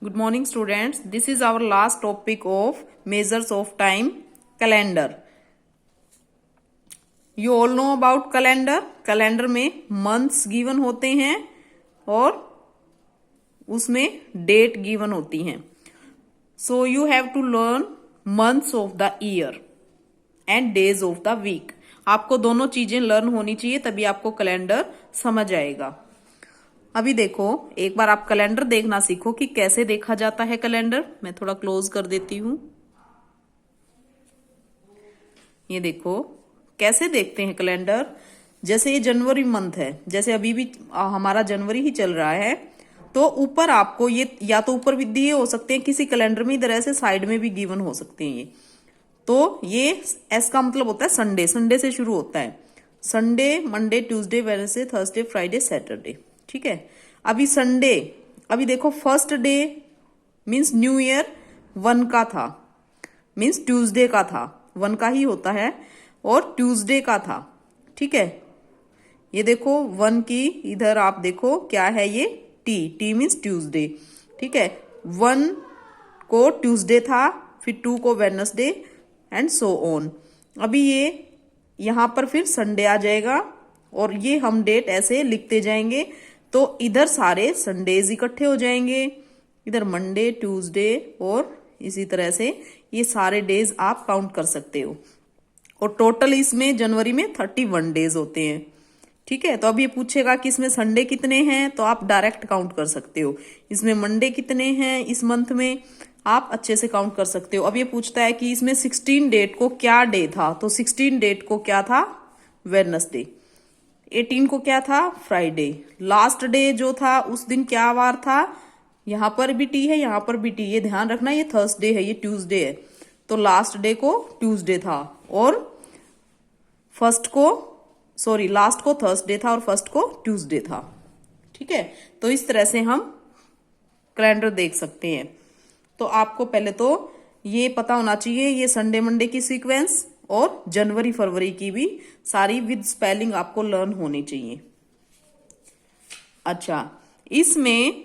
Good morning, students. This is our last topic of measures of time, calendar. You all know about calendar. Calendar में months given होते हैं और उसमें date given होती हैं. So you have to learn months of the year and days of the week. आपको दोनों चीजें लर्न होनी चाहिए, तभी आपको कैलेंडर समझ आएगा. अभी देखो, एक बार आप कैलेंडर देखना सीखो कि कैसे देखा जाता है कैलेंडर. मैं थोड़ा क्लोज कर देती हूं. ये देखो कैसे देखते हैं कैलेंडर. जैसे ये जनवरी मंथ है, जैसे अभी भी हमारा जनवरी ही चल रहा है, तो ऊपर आपको ये या तो ऊपर भी दिए हो सकते हैं किसी कैलेंडर में, इधर ऐसे साइड में भी गिवन हो सकते हैं. ये तो ये एस का मतलब होता है संडे. संडे से शुरू होता है. Sunday, Monday, Tuesday, Wednesday, Thursday, Friday, Saturday. ठीक है. अभी संडे, अभी देखो first day means new year 1 का था, मीन्स ट्यूसडे का था. 1 का ही होता है और ट्यूसडे का था. ठीक है. ये देखो 1 की इधर आप देखो क्या है, ये टी मीन्स ट्यूसडे. ठीक है. 1 को ट्यूसडे था, फिर 2 को वेडनेसडे एंड सो ऑन. अभी ये यहां पर फिर संडे आ जाएगा और ये हम डेट ऐसे लिखते जाएंगे, तो इधर सारे संडेज इकट्ठे हो जाएंगे. इधर मंडे, ट्यूसडे और इसी तरह से ये सारे डेज आप काउंट कर सकते हो. और टोटल इसमें जनवरी में 31 डेज होते हैं. ठीक है. तो अब ये पूछेगा कि इसमें संडे कितने हैं, तो आप डायरेक्ट काउंट कर सकते हो. इसमें मंडे कितने हैं इस मंथ में, आप अच्छे से काउंट कर सकते हो. अब ये पूछता है कि इसमें 16 डेट को क्या डे था, तो 16 डेट को क्या था, वेडनेसडे. 18 को क्या था, फ्राइडे. लास्ट डे जो था उस दिन क्या वार था, यहां पर भी टी है, यहां पर भी टी. ये ध्यान रखना, ये थर्सडे है, ये ट्यूसडे है, तो लास्ट डे को ट्यूसडे था और लास्ट को थर्सडे था और फर्स्ट को ट्यूसडे था. ठीक है. तो इस तरह से हम कैलेंडर देख सकते हैं. तो आपको पहले तो ये पता होना चाहिए, ये संडे मंडे की सीक्वेंस और जनवरी फरवरी की भी सारी विद स्पेलिंग आपको लर्न होनी चाहिए. अच्छा, इसमें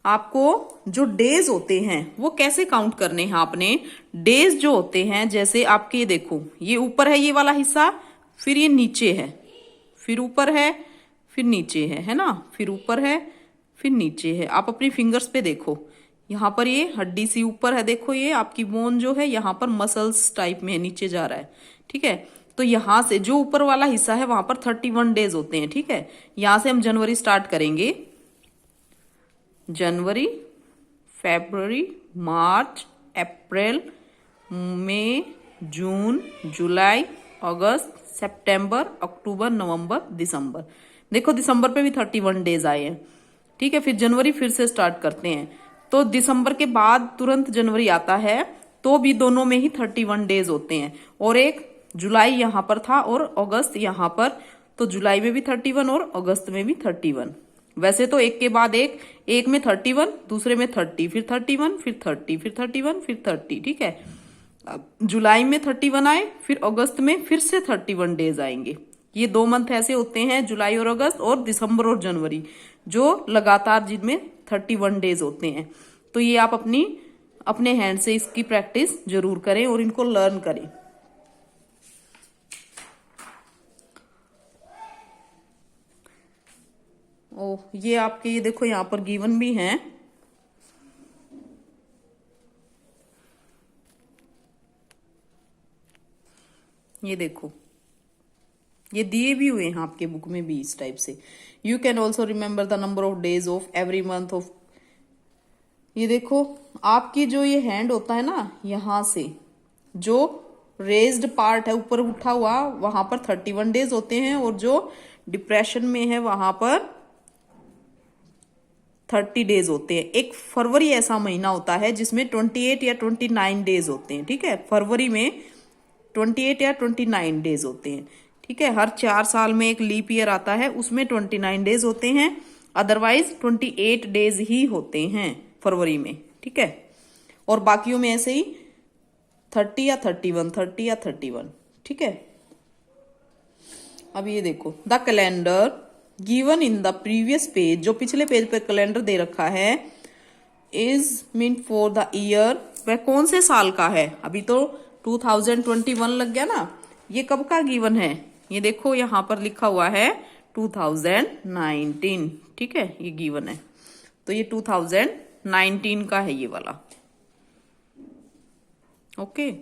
आपको जो डेज होते हैं वो कैसे काउंट करने हैं आपने. डेज जो होते हैं, जैसे आपके ये देखो, ये ऊपर है ये वाला हिस्सा, फिर ये नीचे है, फिर ऊपर है, फिर नीचे है ना, फिर ऊपर है, फिर नीचे है. आप अपनी फिंगर्स पे देखो, यहाँ पर ये हड्डी सी ऊपर है, देखो ये आपकी बोन जो है यहाँ पर मसल्स टाइप में है, नीचे जा रहा है. ठीक है. तो यहां से जो ऊपर वाला हिस्सा है वहां पर 31 डेज होते हैं. ठीक है. यहां से हम जनवरी स्टार्ट करेंगे. जनवरी, फरवरी, मार्च, अप्रैल, मई, जून, जुलाई, अगस्त, सितंबर, अक्टूबर, नवंबर, दिसंबर. देखो दिसंबर पे भी 31 डेज आए हैं. ठीक है. फिर जनवरी फिर से स्टार्ट करते हैं, तो दिसंबर के बाद तुरंत जनवरी आता है, तो भी दोनों में ही 31 डेज होते हैं. और एक जुलाई यहां पर था और अगस्त यहां पर, तो जुलाई में भी 31 और अगस्त में भी 31. वैसे तो एक के बाद एक में 31, दूसरे में 30, फिर 31, फिर 30, फिर 31, फिर 30. ठीक है. अब जुलाई में 31 आए, फिर अगस्त में फिर से 31 डेज आएंगे. ये 2 मंथ ऐसे होते हैं, जुलाई और अगस्त, और दिसंबर और जनवरी, जो लगातार जिनमें 31 डेज होते हैं. तो ये आप अपने हैंड से इसकी प्रैक्टिस जरूर करें और इनको लर्न करें. ये आपके ये देखो यहां पर गिवन भी हैं. ये देखो ये दिए भी हुए हैं आपके बुक में भी इस टाइप से. You can also remember the number of days of every month of. ये देखो आपकी जो ये हैंड होता है ना, यहां से जो रेज्ड पार्ट है ऊपर उठा हुआ, वहां पर 31 डेज होते हैं, और जो डिप्रेशन में है वहां पर 30 डेज होते हैं. एक फरवरी ऐसा महीना होता है जिसमें 28 या 29 डेज होते हैं. ठीक है. फरवरी में 28 या 29 डेज होते हैं. ठीक है. हर 4 साल में एक लीप ईयर आता है, उसमें 29 डेज होते हैं, अदरवाइज 28 डेज ही होते हैं फरवरी में. ठीक है. और बाकियों में ऐसे ही 30 या 31, 30 या 31. ठीक है. अब ये देखो, the calendar given in the previous page, जो पिछले पेज पे कैलेंडर दे रखा है, is mean for the year, वह कौन से साल का है। अभी तो 2021 लग गया ना, ये कब का गिवन है, ये देखो यहाँ पर लिखा हुआ है 2019, ठीक है, ये गिवन है, तो ये 2019 का है ये वाला। Okay.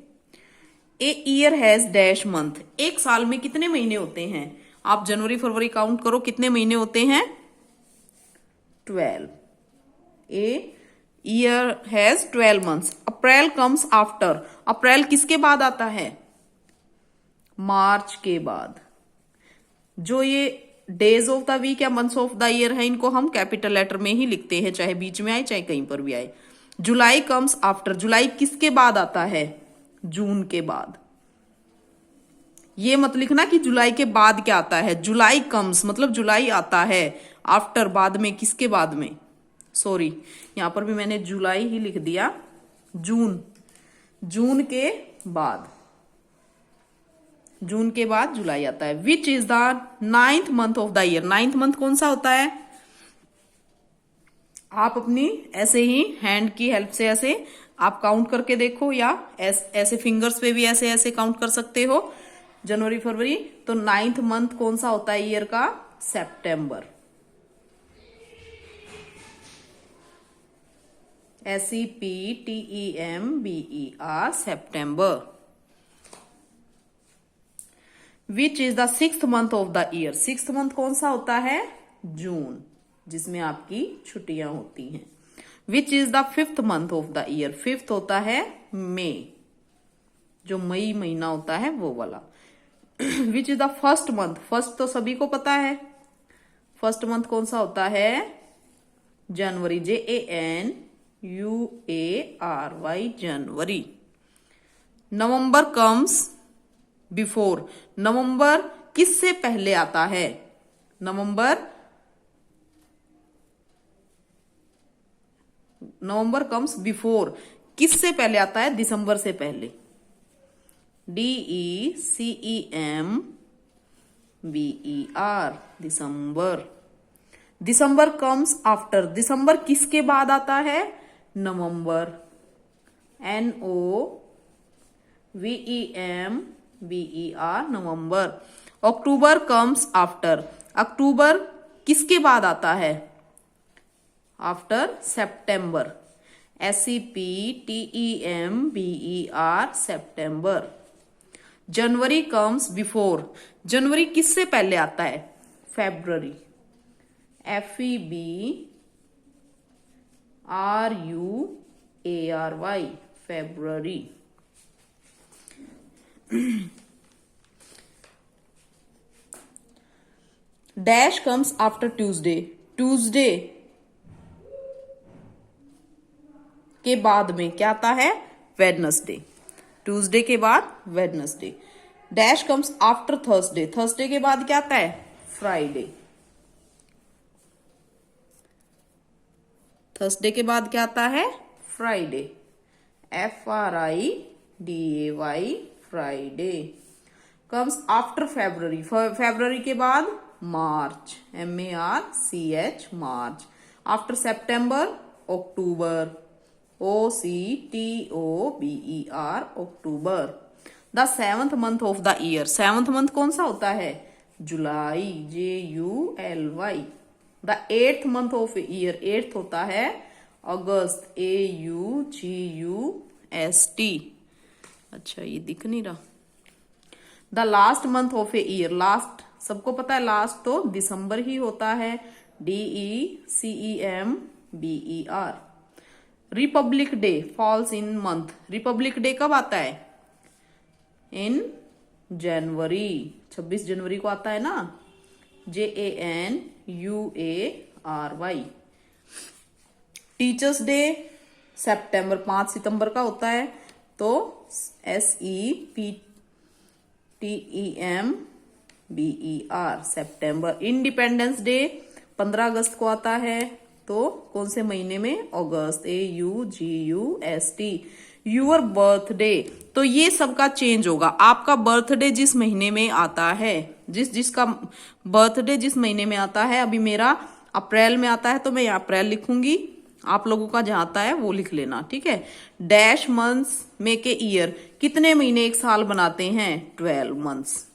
A year has dash month, एक साल में कितने महीने होते हैं, आप जनवरी फरवरी काउंट करो कितने महीने होते हैं, 12। A year has 12 months. April comes after, April किसके बाद आता है, मार्च के बाद। जो ये डेज ऑफ द वीक या मंथ्स ऑफ द ईयर है, इनको हम कैपिटल लेटर में ही लिखते हैं, चाहे बीच में आए चाहे कहीं पर भी आए। जुलाई कम्स आफ्टर, जुलाई किसके बाद आता है, जून के बाद। ये मत लिखना कि जुलाई के बाद क्या आता है, जुलाई कम्स मतलब जुलाई आता है, आफ्टर बाद में, किसके बाद में, सॉरी यहां पर भी मैंने जुलाई ही लिख दिया, जून, जून के बाद, जून के बाद जुलाई आता है। Which is the 9th month of the year, 9th month कौन सा होता है, आप अपनी ऐसे ही हैंड की हेल्प से ऐसे आप काउंट करके देखो, या ऐसे फिंगर्स पे भी ऐसे ऐसे काउंट कर सकते हो, जनवरी फरवरी। तो 9th मंथ कौन सा होता है ईयर का, सितंबर, SEPTEMBER, September. Which is the 6th month of the year, 6th month कौन सा होता है, जून, जिसमें आपकी छुट्टियां होती हैं। Which is the 5th month of the year, 5th होता है मई, जो मई महीना होता है वो वाला। Which is the 1st month, first तो सभी को पता है, फर्स्ट मंथ कौन सा होता है, जनवरी, JANUARY, जनवरी। नवंबर कम्स बिफोर, नवंबर किससे पहले आता है, नवंबर कम्स बिफोर, किससे पहले आता है, दिसंबर से पहले, DECEMBER, दिसंबर। दिसंबर कम्स आफ्टर, दिसंबर किसके बाद आता है, नवंबर, NOVEMBER, नवंबर। अक्टूबर कम्स आफ्टर, अक्टूबर किसके बाद आता है, आफ्टर सितंबर, SEPTEMBER, सितंबर। जनवरी कम्स बिफोर, जनवरी किससे पहले आता है, फरवरी, FEBRUARY, फरवरी। Dash comes after Tuesday, Tuesday के बाद में क्या आता है, वेडनेसडे, ट्यूसडे के बाद Wednesday. Dash comes after Thursday, Thursday के बाद क्या आता है, फ्राइडे, थर्सडे के बाद क्या आता है, Friday, FRIDAY, Friday. Comes after February, फरवरी के बाद March, MARCH, March. After September October, OCTOBER, October. The 7th month of the year, 7th month कौन सा होता है, जुलाई, JULY। The 8th month of year, 8th होता है अगस्त, AUGUST। अच्छा ये दिख नहीं रहा। The last month of a year, last सबको पता है, लास्ट तो दिसंबर ही होता है, DECEMBER। Republic day falls in month, Republic day कब आता है, इन जनवरी, 26 जनवरी को आता है ना, JANUARY। टीचर्स डे सितंबर, 5 सितंबर का होता है, तो SEPTEMBER, सितंबर। इंडिपेंडेंस डे 15 अगस्त को आता है, तो कौन से महीने में, अगस्त, AUGUST। यूर बर्थडे, तो ये सबका चेंज होगा, आपका बर्थडे जिस महीने में आता है, जिसका बर्थडे जिस महीने में आता है, अभी मेरा अप्रैल में आता है तो मैं यहाँ अप्रैल लिखूंगी, आप लोगों का जहां आता है वो लिख लेना, ठीक है। Dash months make a year, कितने महीने एक साल बनाते हैं? 12 मंथ्स।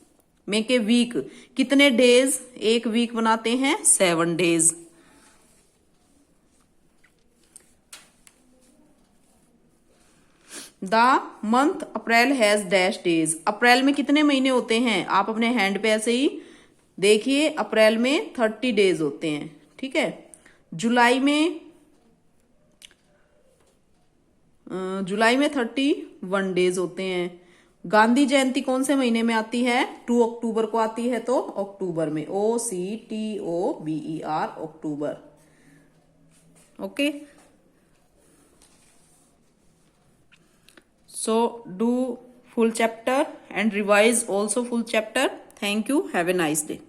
मेक ए वीक, कितने डेज एक वीक बनाते हैं? 7 days. The month April has dash days, April में कितने महीने होते हैं? आप अपने हैंड पे ऐसे ही देखिए, अप्रैल में 30 डेज होते हैं, ठीक है। जुलाई में 31 डेज होते हैं। गांधी जयंती कौन से महीने में आती है? 2 अक्टूबर को आती है, तो अक्टूबर में, OCTOBER, October. Okay, so do full chapter and revise also full chapter. Thank you, have a nice day.